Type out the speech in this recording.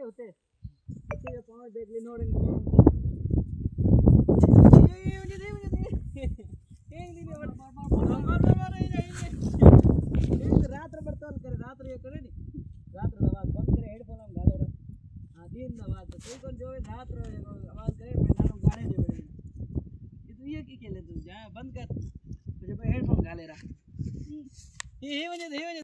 होते ये पावर देख ले नोड़े ये मुझे दे एक दिन रात बर्तन करे रात ये करे नी रात आवाज बंद करे हेडफोन में गाले रहो हां दिन आवाज तो कोई कोन जो रात आवाज करे मैं नानो गाने दे बड़े ये तू ये की खेले तू जा बंद कर तुझे पे हेडफोन गाले रहा ये मुझे